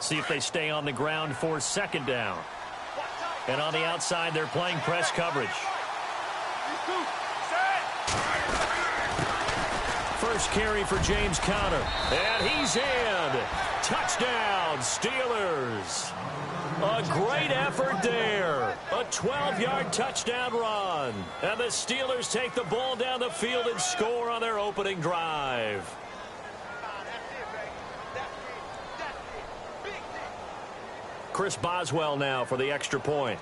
See if they stay on the ground for second down. And on the outside, they're playing press coverage. First carry for James Conner. And he's in. Touchdown, Steelers. A great effort there. A 12-yard touchdown run. And the Steelers take the ball down the field and score on their opening drive. Chris Boswell now for the extra point.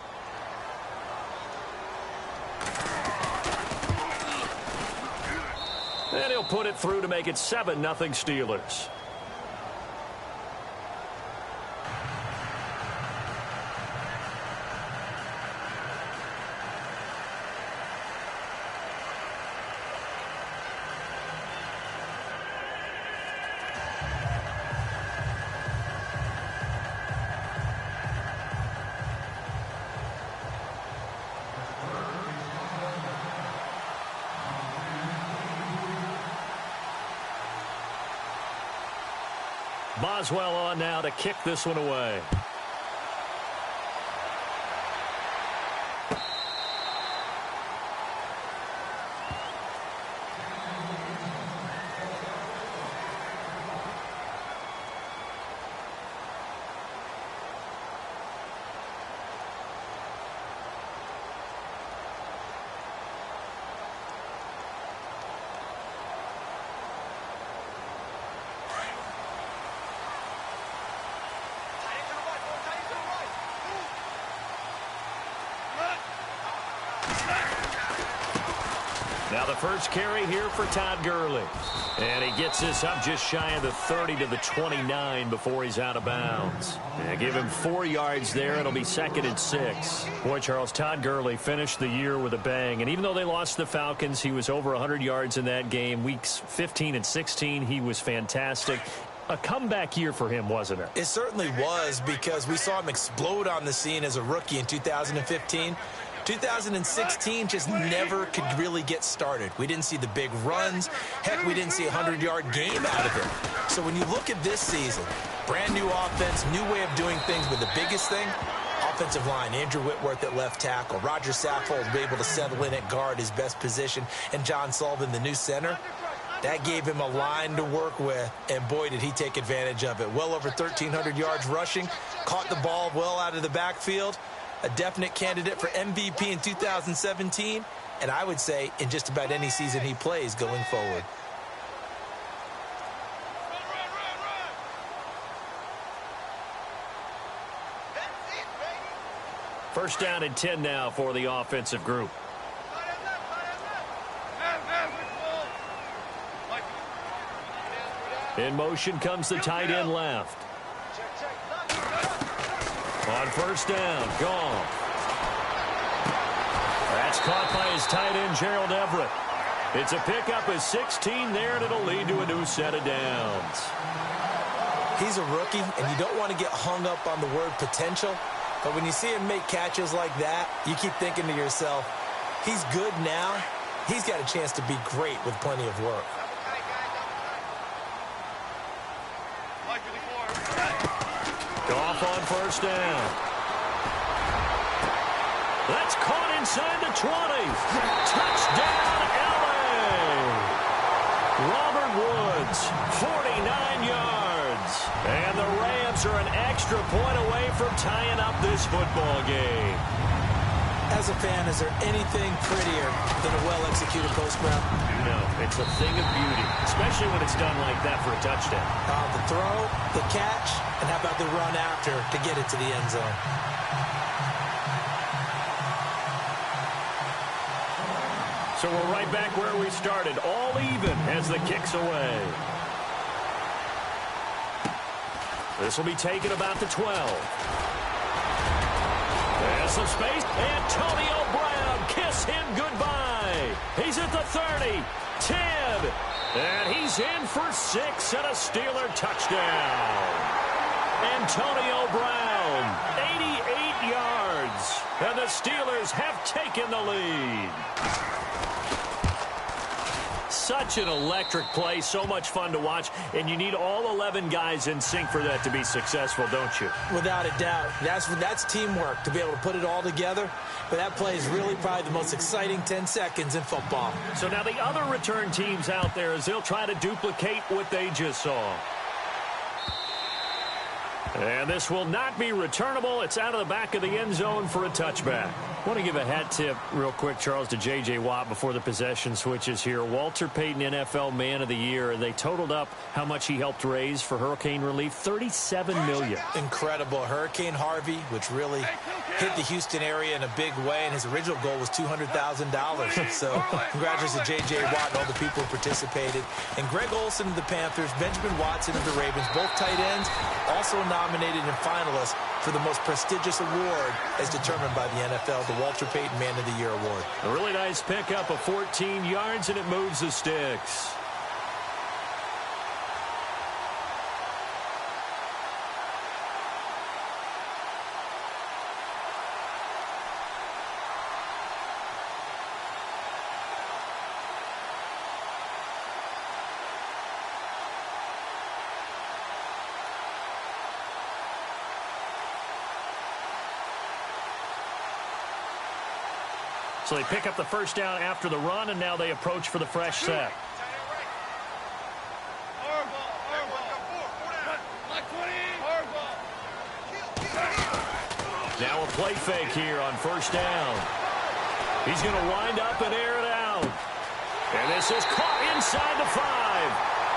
And he'll put it through to make it 7-0 Steelers. Boswell on now to kick this one away. Now the first carry here for Todd Gurley. And he gets this up just shy of the 30 to the 29 before he's out of bounds. And give him 4 yards there. It'll be 2nd and 6. Boy, Charles, Todd Gurley finished the year with a bang. And even though they lost the Falcons, he was over 100 yards in that game. Weeks 15 and 16, he was fantastic. A comeback year for him, wasn't it? It certainly was, because we saw him explode on the scene as a rookie in 2015. 2016 just never could really get started. We didn't see the big runs. Heck, we didn't see a 100-yard game out of him. So when you look at this season, brand new offense, new way of doing things, but the biggest thing, offensive line, Andrew Whitworth at left tackle, Roger Saffold able to settle in at guard, his best position, and John Sullivan, the new center. That gave him a line to work with, and boy, did he take advantage of it. Well over 1,300 yards rushing, caught the ball well out of the backfield. A definite candidate for MVP in 2017, and I would say in just about any season he plays going forward. First down and 10 now for the offensive group. In motion comes the tight end left. On first down, Goff. That's caught by his tight end, Gerald Everett. It's a pickup of 16 there, and it'll lead to a new set of downs. He's a rookie, and you don't want to get hung up on the word potential. But when you see him make catches like that, you keep thinking to yourself, he's good now. He's got a chance to be great with plenty of work. Goff on first down. That's caught inside the 20. Touchdown, L.A. Robert Woods, 49 yards. And the Rams are an extra point away from tying up this football game. As a fan, is there anything prettier than a well-executed post route? No, it's a thing of beauty, especially when it's done like that for a touchdown. The throw, the catch, and how about the run after to get it to the end zone? So we're right back where we started, all even as the kick's away. This will be taken about the 12. There's some space. Antonio Brown, kiss him goodbye. He's at the 30, 10, and he's in for 6 and a Steeler touchdown. Antonio Brown, 88 yards, and the Steelers have taken the lead. such an electric play, so much fun to watch, and you need all 11 guys in sync for that to be successful, don't you? Without a doubt. That's teamwork, to be able to put it all together. But that play is really probably the most exciting 10 seconds in football. So now the other return teams out there, as they'll try to duplicate what they just saw. And this will not be returnable. It's out of the back of the end zone for a touchback. I want to give a hat tip real quick, Charles, to J.J. Watt before the possession switches here. Walter Payton, NFL Man of the Year. They totaled up how much he helped raise for hurricane relief, $37 million. Incredible. Hurricane Harvey, which really hit the Houston area in a big way, and his original goal was $200,000. So congratulations to J.J. Watt and all the people who participated. And Greg Olsen of the Panthers, Benjamin Watson of the Ravens, both tight ends, also nominated and finalists for the most prestigious award as determined by the NFL, the Walter Payton Man of the Year Award. A really nice pickup of 14 yards, and it moves the sticks. So they pick up the first down after the run, and now they approach for the fresh set. Now a play fake here on first down. He's going to wind up and air it out. And this is caught inside the 5.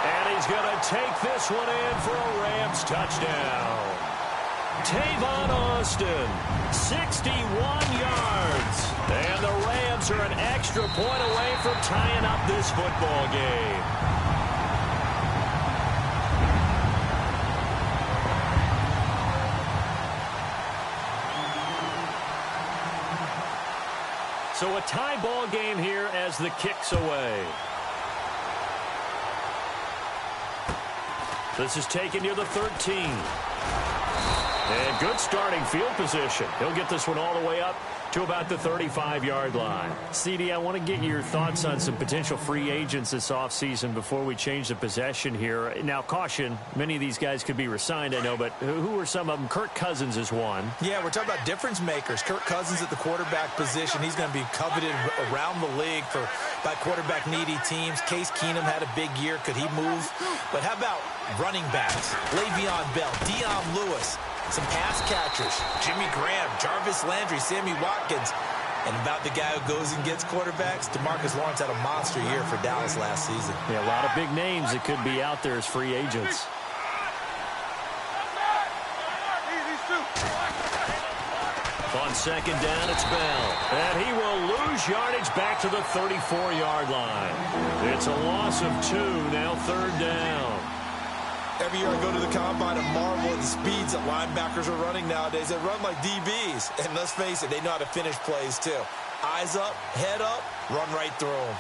And he's going to take this one in for a Rams touchdown. Tavon Austin, 61 yards. And the Rams are an extra point away from tying up this football game. So a tie ball game here as the kick's away. This is taken near the 13. And good starting field position. He'll get this one all the way up to about the 35-yard line. CD, I want to get your thoughts on some potential free agents this offseason before we change the possession here. Now, caution, many of these guys could be re-signed, I know, but who are some of them? Kirk Cousins is one. Yeah, we're talking about difference makers. Kirk Cousins at the quarterback position. He's going to be coveted around the league by quarterback-needy teams. Case Keenum had a big year. Could he move? But how about running backs? Le'Veon Bell, Dion Lewis, some pass catchers, Jimmy Graham, Jarvis Landry, Sammy Watkins. And about the guy who goes and gets quarterbacks, DeMarcus Lawrence had a monster year for Dallas last season. Yeah, a lot of big names that could be out there as free agents. On second down, it's Bell. And he will lose yardage back to the 34-yard line. It's a loss of 2, now third down. Every year I go to the combine and marvel at the speeds that linebackers are running nowadays. They run like DBs. And let's face it, they know how to finish plays too. Eyes up, head up, run right through them.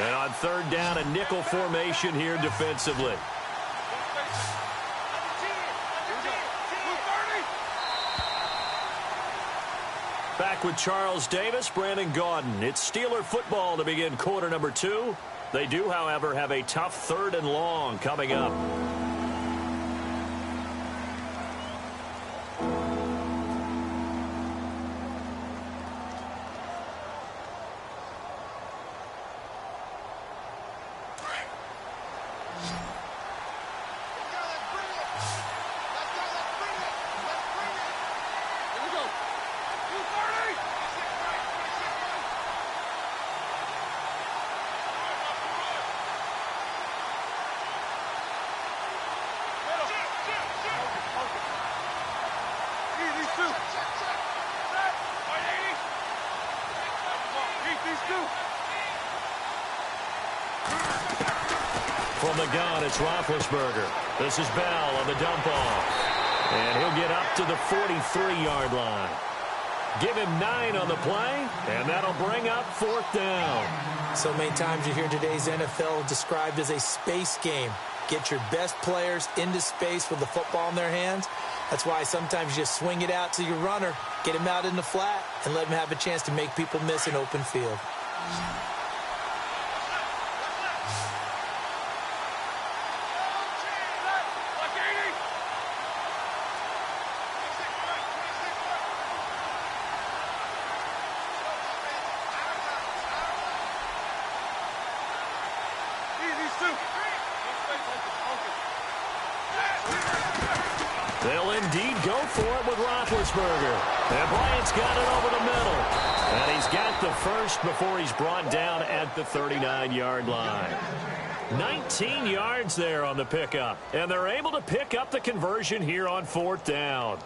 And on third down, a nickel formation here defensively. Back with Charles Davis, Brandon Gaudin. It's Steeler football to begin quarter number 2. They do, however, have a tough 3rd and long coming up. From the gun, it's Roethlisberger. This is Bell on the dump off. And he'll get up to the 43-yard line. Give him 9 on the play, and that'll bring up 4th down. So many times you hear today's NFL described as a space game. get your best players into space with the football in their hands. That's why sometimes you just swing it out to your runner, get him out in the flat, and let him have a chance to make people miss an open field. They'll indeed go for it with Roethlisberger. And Bryant's got it over the middle. And he's got the first before he's brought down at the 39-yard line. 19 yards there on the pickup. And they're able to pick up the conversion here on 4th down.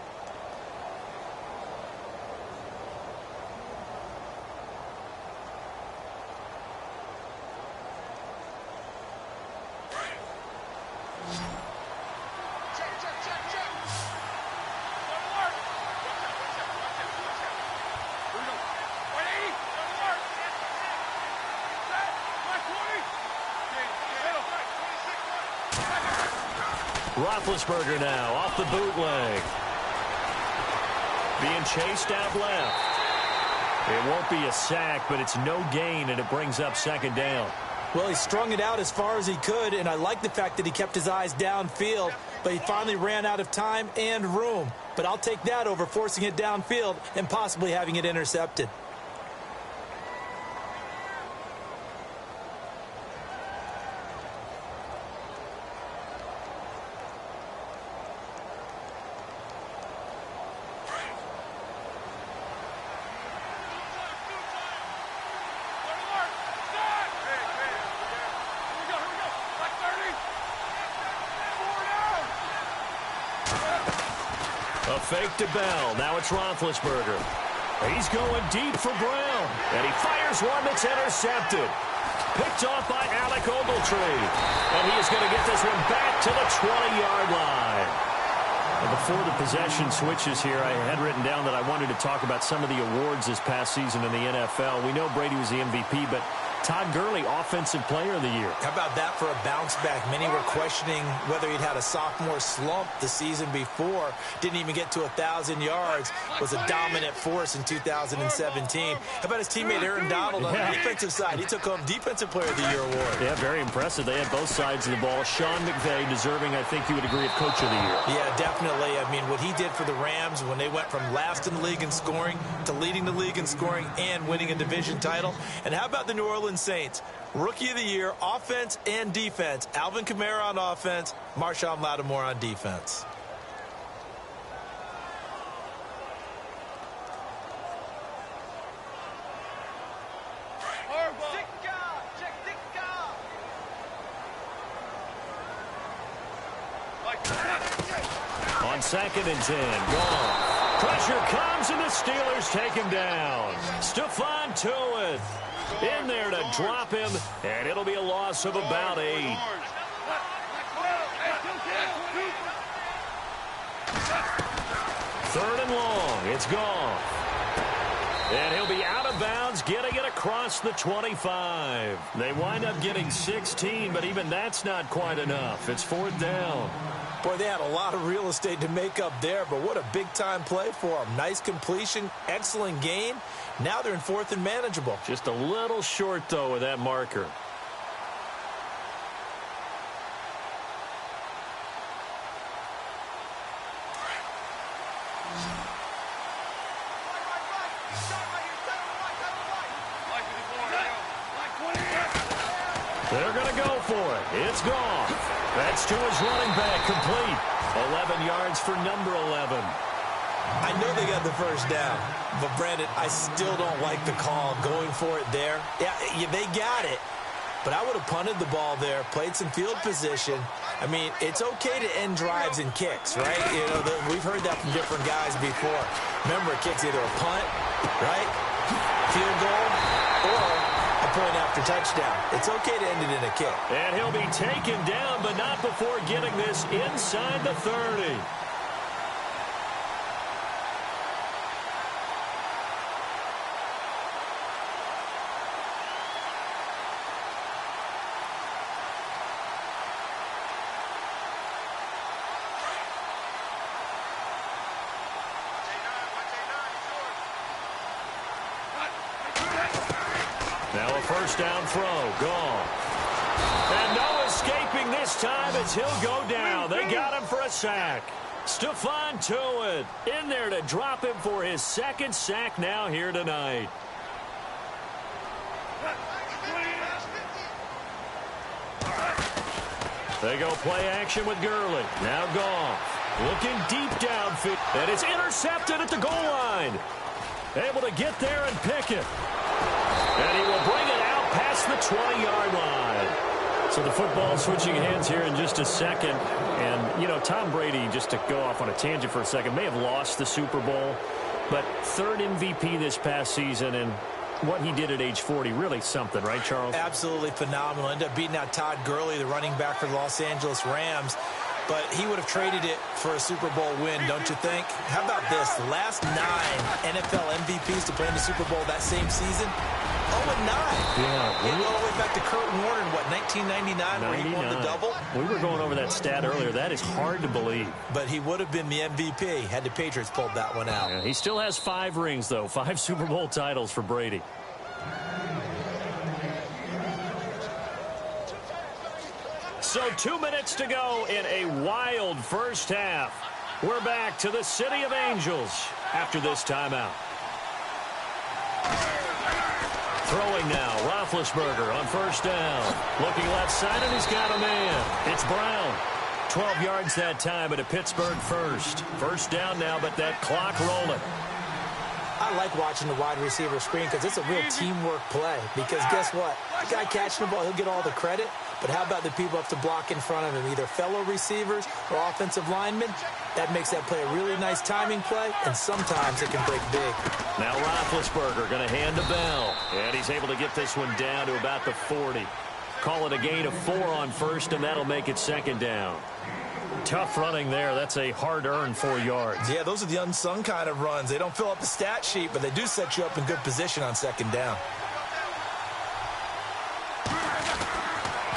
Roethlisberger now off the bootleg. Being chased out left. It won't be a sack, but it's no gain, and it brings up 2nd down. Well, he strung it out as far as he could, and I like the fact that he kept his eyes downfield, but he finally ran out of time and room. But I'll take that over forcing it downfield and possibly having it intercepted. A fake to Bell. Now it's Roethlisberger. He's going deep for Brown. And he fires one that's intercepted. Picked off by Alec Ogletree. And he is going to get this one back to the 20-yard line. And before the possession switches here, I had written down that I wanted to talk about some of the awards this past season in the NFL. We know Brady was the MVP, but Todd Gurley, Offensive Player of the Year. How about that for a bounce back? Many were questioning whether he'd had a sophomore slump the season before. Didn't even get to 1,000 yards. Was a dominant force in 2017. How about his teammate Aaron Donald on the defensive side? He took home Defensive Player of the Year award. Yeah, very impressive. They had both sides of the ball. Sean McVay deserving, I think you would agree, of Coach of the Year. Yeah, definitely. I mean, what he did for the Rams when they went from last in the league in scoring to leading the league in scoring and winning a division title. And how about the New Orleans Saints? Rookie of the Year, offense and defense. Alvin Kamara on offense, Marshawn Lattimore on defense. On 2nd and 10, gone. Pressure comes, and the Steelers take him down. Stephon Tuitt in there to drop him, and it'll be a loss of about 8. Third and long. It's gone. And he'll be out of bounds, getting it across the 25. They wind up getting 16, but even that's not quite enough. It's 4th down. Boy, they had a lot of real estate to make up there, but what a big-time play for them. Nice completion, excellent gain. Now they're in 4th and manageable. Just a little short, though, with that marker. They're going to go for it. It's gone. That's to his running back, complete. 11 yards for number 11. I know they got the first down, but Brandon, I still don't like the call going for it there. Yeah, they got it, but I would have punted the ball there, played some field position. I mean, it's okay to end drives and kicks, right? You know, we've heard that from different guys before. Remember, a kick's either a punt, right, field goal, or a point after touchdown. It's okay to end it in a kick. And he'll be taken down, but not before getting this inside the 30. Now a first down throw. Gone. And no escaping this time as he'll go down. They got him for a sack. Stephon Tuitt in there to drop him for his second sack now here tonight. They go play action with Gurley. Now Goff looking deep downfield. And it's intercepted at the goal line. Able to get there and pick it. And he will bring it out past the 20-yard line. So the football switching hands here in just a second. And, you know, Tom Brady, just to go off on a tangent for a second, may have lost the Super Bowl. But third MVP this past season, and what he did at age 40, really something, right, Charles? Absolutely phenomenal. Ended up beating out Todd Gurley, the running back for the Los Angeles Rams. But he would have traded it for a Super Bowl win, don't you think? How about this? The last 9 NFL MVPs to play in the Super Bowl that same season, 0-9. Yeah. All the way back to Kurt Warner in, what, 1999, where he won the double? We were going over that stat earlier. That is hard to believe. But he would have been the MVP had the Patriots pulled that one out. Yeah, he still has 5 rings, though. 5 Super Bowl titles for Brady. So 2 minutes to go in a wild first half. We're back to the City of Angels after this timeout. Throwing now, Roethlisberger on first down. Looking left side, and he's got a man. It's Brown. 12 yards that time at a Pittsburgh first. First down now, but that clock rolling. I like watching the wide receiver screen because it's a real teamwork play. Because guess what? The guy catching the ball, he'll get all the credit. But how about the people up to block in front of him, either fellow receivers or offensive linemen? That makes that play a really nice timing play, and sometimes it can break big. Now Roethlisberger going to hand to Bell. And he's able to get this one down to about the 40. Call it a gain of 4 on first, and that'll make it second down. Tough running there. That's a hard-earned 4 yards. Yeah, those are the unsung kind of runs. They don't fill up the stat sheet, but they do set you up in good position on second down.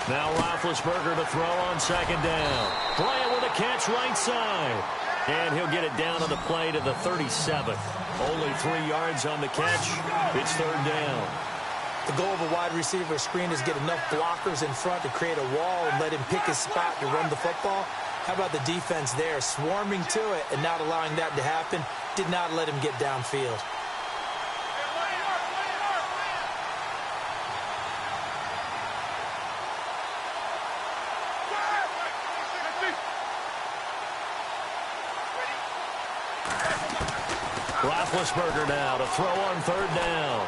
Now Roethlisberger to throw on second down. Bryant with a catch right side. And he'll get it down on the play to the 37. Only 3 yards on the catch. It's third down. The goal of a wide receiver screen is get enough blockers in front to create a wall and let him pick his spot to run the football. How about the defense there, swarming to it and not allowing that to happen? Did not let him get downfield. Roethlisberger now to throw on third down.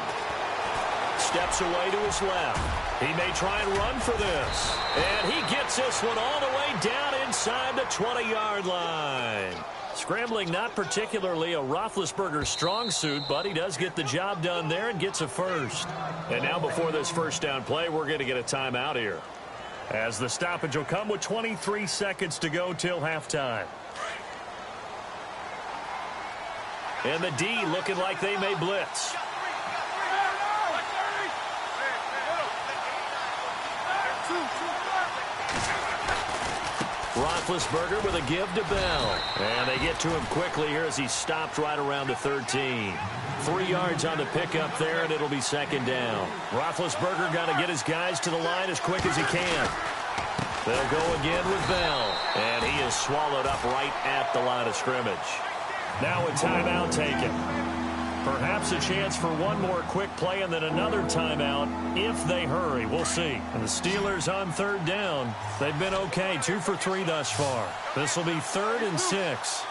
Steps away to his left. He may try and run for this. And he gets this one all the way down inside the 20-yard line. Scrambling not particularly a Roethlisberger strong suit, but he does get the job done there and gets a first. And now before this first down play, we're going to get a timeout here, as the stoppage will come with 23 seconds to go till halftime. And the D looking like they may blitz. Roethlisberger with a give to Bell. And they get to him quickly here as he stopped right around the 13. 3 yards on the pickup there, and it'll be second down. Roethlisberger got to get his guys to the line as quick as he can. They'll go again with Bell. And he is swallowed up right at the line of scrimmage. Now a timeout taken. Perhaps a chance for one more quick play and then another timeout if they hurry. We'll see. And the Steelers on third down. They've been okay. 2 for 3 thus far. This will be 3rd and 6.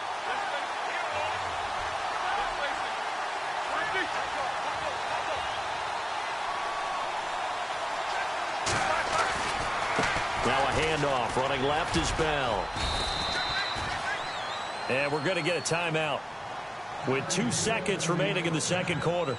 Now a handoff. Running left is Bell. And we're going to get a timeout with 2 seconds remaining in the second quarter.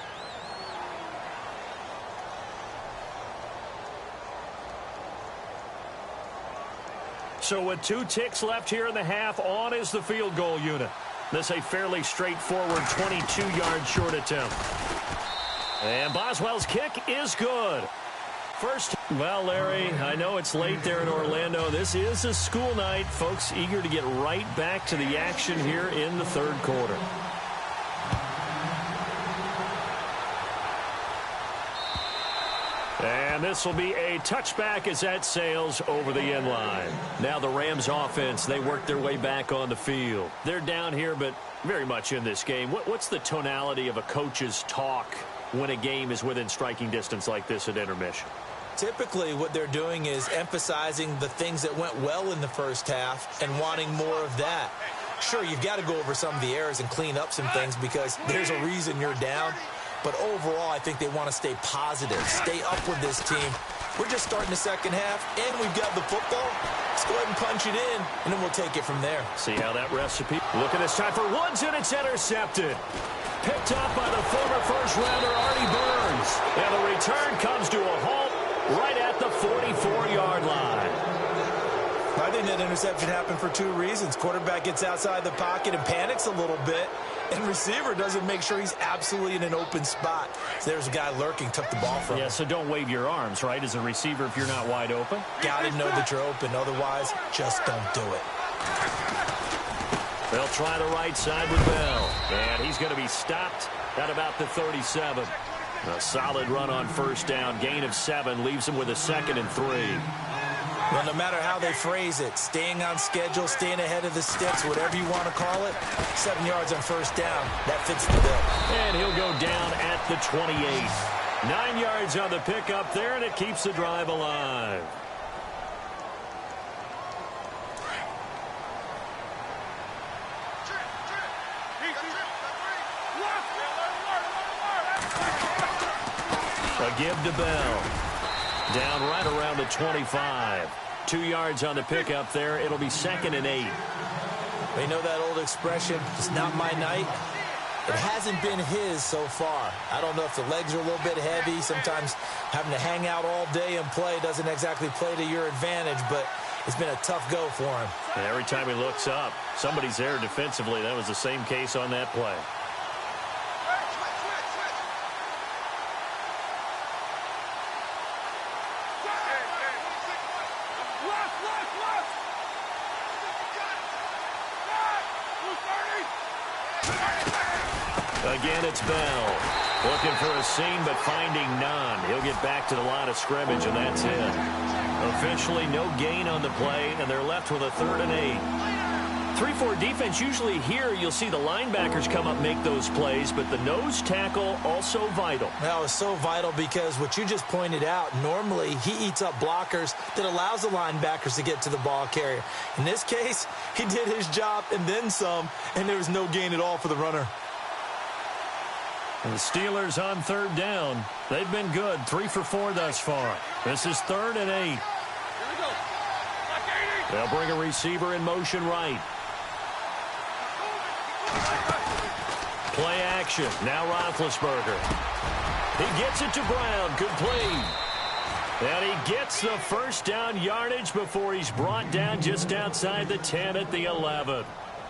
So with 2 ticks left here in the half, on is the field goal unit. This a fairly straightforward 22-yard short attempt. And Boswell's kick is good. First, well, Larry, I know it's late there in Orlando. This is a school night. Folks eager to get right back to the action here in the third quarter. And this will be a touchback as that sails over the end line. Now the Rams offense, they work their way back on the field. They're down here, but very much in this game. What's the tonality of a coach's talk when a game is within striking distance like this at intermission? Typically, what they're doing is emphasizing the things that went well in the first half and wanting more of that. Sure, you've got to go over some of the errors and clean up some things because there's a reason you're down. But overall, I think they want to stay positive, stay up with this team. We're just starting the second half, and we've got the football. Let's go ahead and punch it in, and then we'll take it from there. See how that recipe. Look at this time for Woods, and it's intercepted. Picked up by the former first-rounder, Artie Burns. And the return comes to a halt right at the 44-yard line. I think that interception happened for two reasons. Quarterback gets outside the pocket and panics a little bit, and receiver doesn't make sure he's absolutely in an open spot. So there's a guy lurking, took the ball from him. Yeah, so don't wave your arms, right, as a receiver if you're not wide open? Got to know that you're open. Otherwise, just don't do it. They'll try the right side with Bell. And he's going to be stopped at about the 37. A solid run on first down. Gain of 7 leaves him with a 2nd and 3. Well, no matter how they phrase it, staying on schedule, staying ahead of the sticks, whatever you want to call it, 7 yards on first down, that fits the bill. And he'll go down at the 28. 9 yards on the pickup there, and it keeps the drive alive. A give to Bell. Down right around the 25. 2 yards on the pickup there. It'll be 2nd and 8. They know that old expression, it's not my night. It hasn't been his so far. I don't know if the legs are a little bit heavy. Sometimes having to hang out all day and play doesn't exactly play to your advantage, but it's been a tough go for him. And every time he looks up, somebody's there defensively. That was the same case on that play. Again, it's Bell. Looking for a seam, but finding none. He'll get back to the line of scrimmage, and that's it. Officially, no gain on the play, and they're left with a 3rd and 8. 3-4 defense, usually here you'll see the linebackers come up make those plays, but the nose tackle also vital. That was so vital because what you just pointed out, normally he eats up blockers that allows the linebackers to get to the ball carrier. In this case, he did his job and then some, and there was no gain at all for the runner. And the Steelers on 3rd down. They've been good, 3 for 4 thus far. This is 3rd and 8. They'll bring a receiver in motion right. Play action. Now Roethlisberger. He gets it to Brown. Complete. And he gets the first down yardage before he's brought down just outside the 10 at the 11.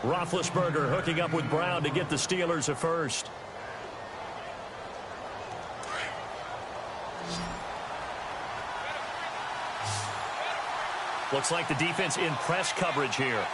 Roethlisberger hooking up with Brown to get the Steelers a first. Looks like the defense in press coverage here.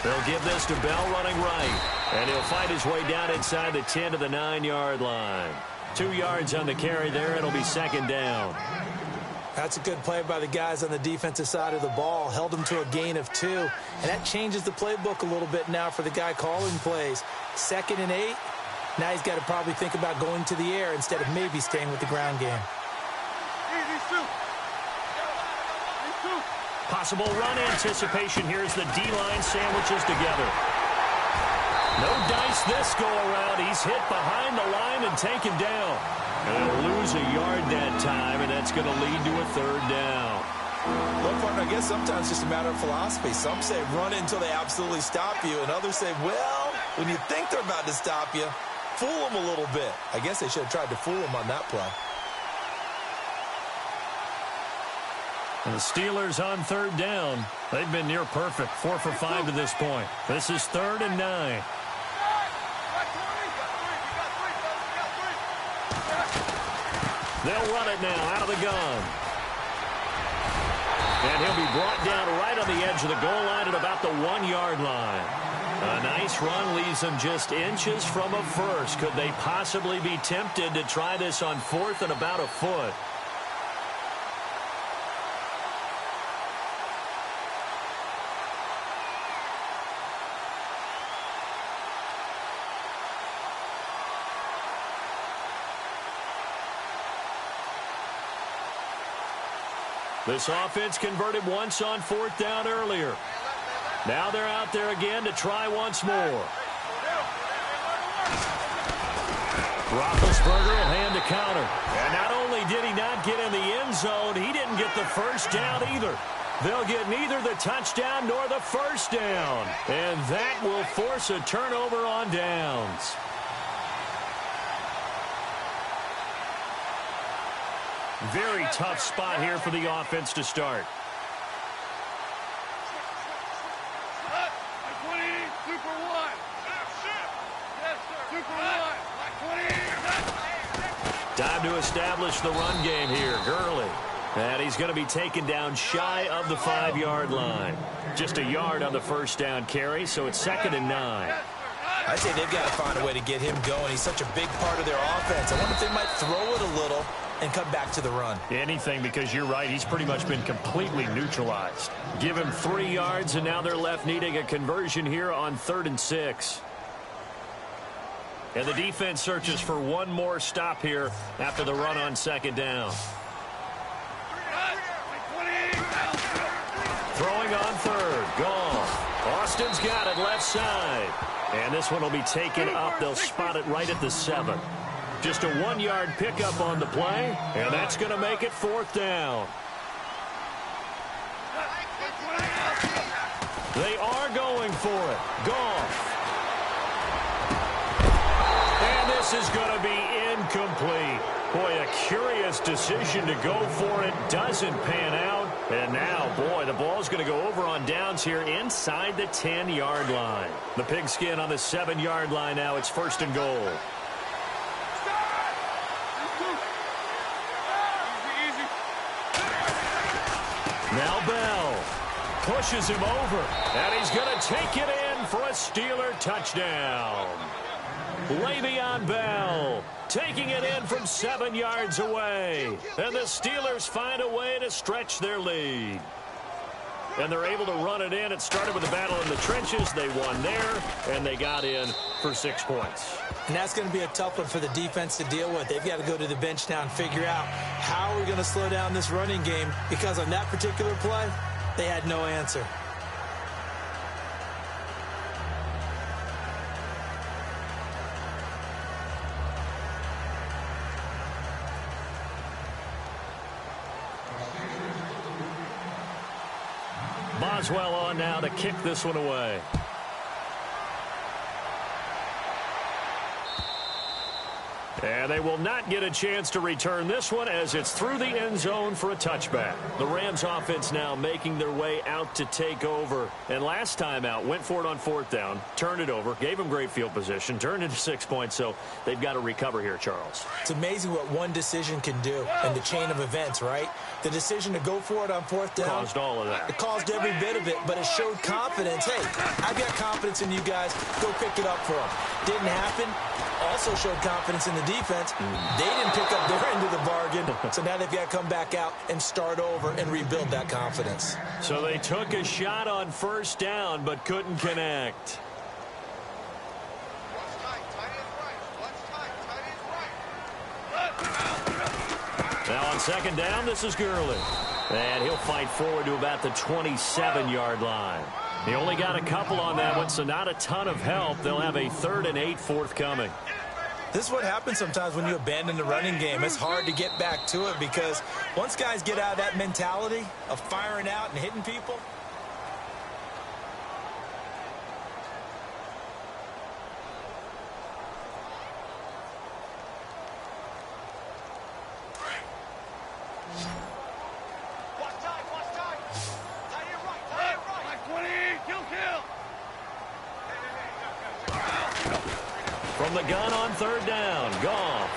They'll give this to Bell running right. And he'll find his way down inside the 10 to the 9-yard line. 2 yards on the carry there. It'll be 2nd down. That's a good play by the guys on the defensive side of the ball. Held them to a gain of 2. And that changes the playbook a little bit now for the guy calling plays. 2nd and 8. Now he's got to probably think about going to the air instead of maybe staying with the ground game. Possible run anticipation. Here's the D-line sandwiches together. No dice this go around. He's hit behind the line and taken down. And he'll lose a yard that time, and that's going to lead to a 3rd down. Well, partner, I guess sometimes it's just a matter of philosophy. Some say run until they absolutely stop you, and others say, well, when you think they're about to stop you, fool them a little bit. I guess they should have tried to fool them on that play. And the Steelers on 3rd down. They've been near perfect, 4 for 5 to this point. This is 3rd and 9. They'll run it now out of the gun. And he'll be brought down right on the edge of the goal line at about the 1-yard line. A nice run leaves them just inches from a first. Could they possibly be tempted to try this on 4th and about a foot? This offense converted once on 4th down earlier. Now they're out there again to try once more. Roethlisberger will hand the counter. And not only did he not get in the end zone, he didn't get the first down either. They'll get neither the touchdown nor the first down. And that will force a turnover on downs. Very tough spot here for the offense to start. Time to establish the run game here. Gurley. And he's going to be taken down shy of the 5-yard line. Just a yard on the first down carry, so it's 2nd and 9. I'd say they've got to find a way to get him going. He's such a big part of their offense. I wonder if they might throw it a little and come back to the run. Anything, because you're right. He's pretty much been completely neutralized. Give him 3 yards, and now they're left needing a conversion here on 3rd and 6. And the defense searches for one more stop here after the run on 2nd down. Throwing on 3rd. Goff. Austin's got it left side. And this one will be taken up. They'll spot it right at the 7. Just a 1-yard pickup on the play, and that's going to make it 4th down. They are going for it. Goff. And this is going to be incomplete. Boy, a curious decision to go for it. Doesn't pan out. And now, boy, the ball's going to go over on downs here inside the 10-yard line. The pigskin on the 7-yard line now. It's 1st and goal. Now Bell pushes him over, and he's going to take it in for a Steeler touchdown. Le'Veon Bell taking it in from 7 yards away, and the Steelers find a way to stretch their lead. And they're able to run it in. It started with a battle in the trenches. They won there, and they got in for 6 points. And that's going to be a tough one for the defense to deal with. They've got to go to the bench now and figure out how we're going to slow down this running game, because on that particular play, they had no answer. Boswell on now to kick this one away. And they will not get a chance to return this one as it's through the end zone for a touchback. The Rams offense now making their way out to take over. And last time out, went for it on 4th down, turned it over, gave them great field position, turned into 6 points, so they've got to recover here, Charles. It's amazing what one decision can do in the chain of events, right? The decision to go for it on 4th down. Caused all of that. It caused every bit of it, but it showed confidence. Hey, I've got confidence in you guys. Go pick it up for them. Didn't happen. Also showed confidence in the defense. They didn't pick up their end of the bargain, so now they've got to come back out and start over and rebuild that confidence. So they took a shot on 1st down but couldn't connect. Now on 2nd down, this is Gurley. And he'll fight forward to about the 27-yard line. He only got a couple on that one, so not a ton of help. They'll have a 3rd and 8 forthcoming. This is what happens sometimes when you abandon the running game. It's hard to get back to it because once guys get out of that mentality of firing out and hitting people, from the gun on 3rd down, Goff.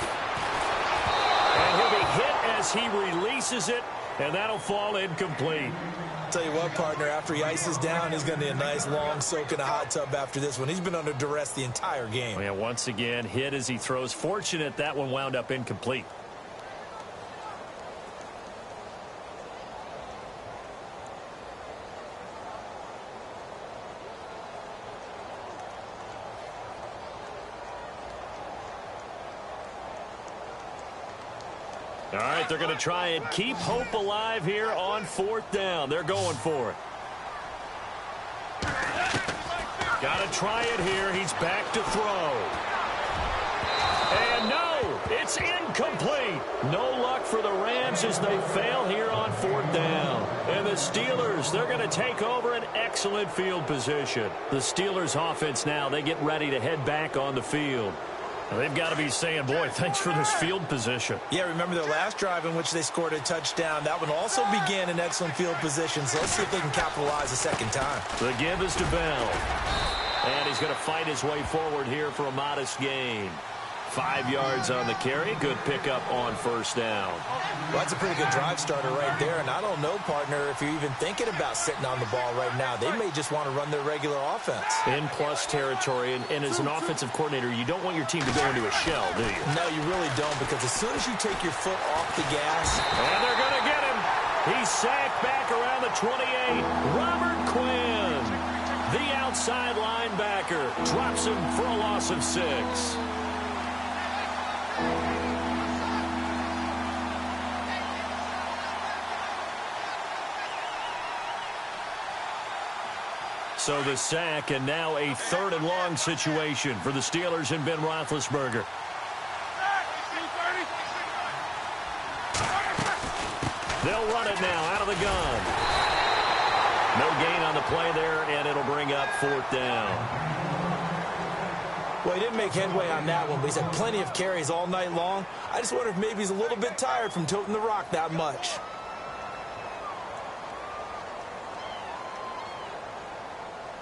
And he'll be as he releases it, and that'll fall incomplete. Tell you what, partner, after he ices down, he's going to need a nice long soak in a hot tub after this one. He's been under duress the entire game. Yeah, once again, hit as he throws. Fortunate that one wound up incomplete. All right, they're going to try and keep hope alive here on 4th down. They're going for it. Got to try it here. He's back to throw. And no, it's incomplete. No luck for the Rams as they fail here on 4th down. And the Steelers, they're going to take over an excellent field position. The Steelers offense now, they get ready to head back on the field. They've got to be saying, boy, thanks for this field position. Yeah, remember their last drive in which they scored a touchdown. That one also began in excellent field position, so let's see if they can capitalize a second time. The give is to Bell. And he's going to fight his way forward here for a modest gain. 5 yards on the carry. Good pickup on 1st down. Well, that's a pretty good drive starter right there. And I don't know, partner, if you're even thinking about sitting on the ball right now. They may just want to run their regular offense. In plus territory. And as an offensive coordinator, you don't want your team to go into a shell, do you? No, you really don't, because as soon as you take your foot off the gas. And they're going to get him. He's sacked back around the 28. Robert Quinn, the outside linebacker, drops him for a loss of 6. So the sack, and now a 3rd and long situation for the Steelers and Ben Roethlisberger. They'll run it now out of the gun. No gain on the play there, and it'll bring up 4th down. Well, he didn't make headway on that one, but he's had plenty of carries all night long. I just wonder if maybe he's a little bit tired from toting the rock that much.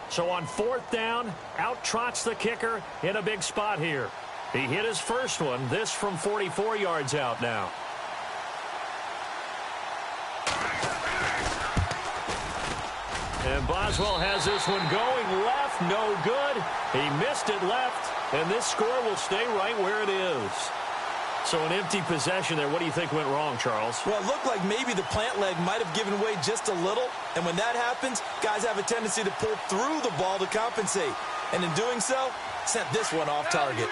So on 4th down, out trots the kicker in a big spot here. He hit his first one, this from 44 yards out now. And Boswell has this one going left, no good. He missed it left, and this score will stay right where it is. So an empty possession there. What do you think went wrong, Charles? Well, it looked like maybe the plant leg might have given way just a little. And when that happens, guys have a tendency to pull through the ball to compensate. And in doing so, sent this one off target.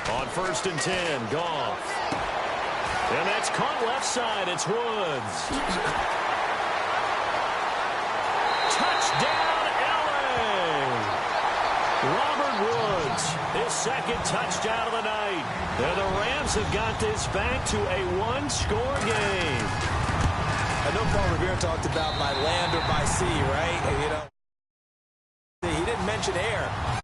On 1st and 10, Goff. And that's caught left side. It's Woods. Touchdown, L.A. Robert Woods, his 2nd touchdown of the night. And the Rams have got this back to a 1-score game. I know Paul Revere talked about by land or by sea, right? And, you know, he didn't mention air.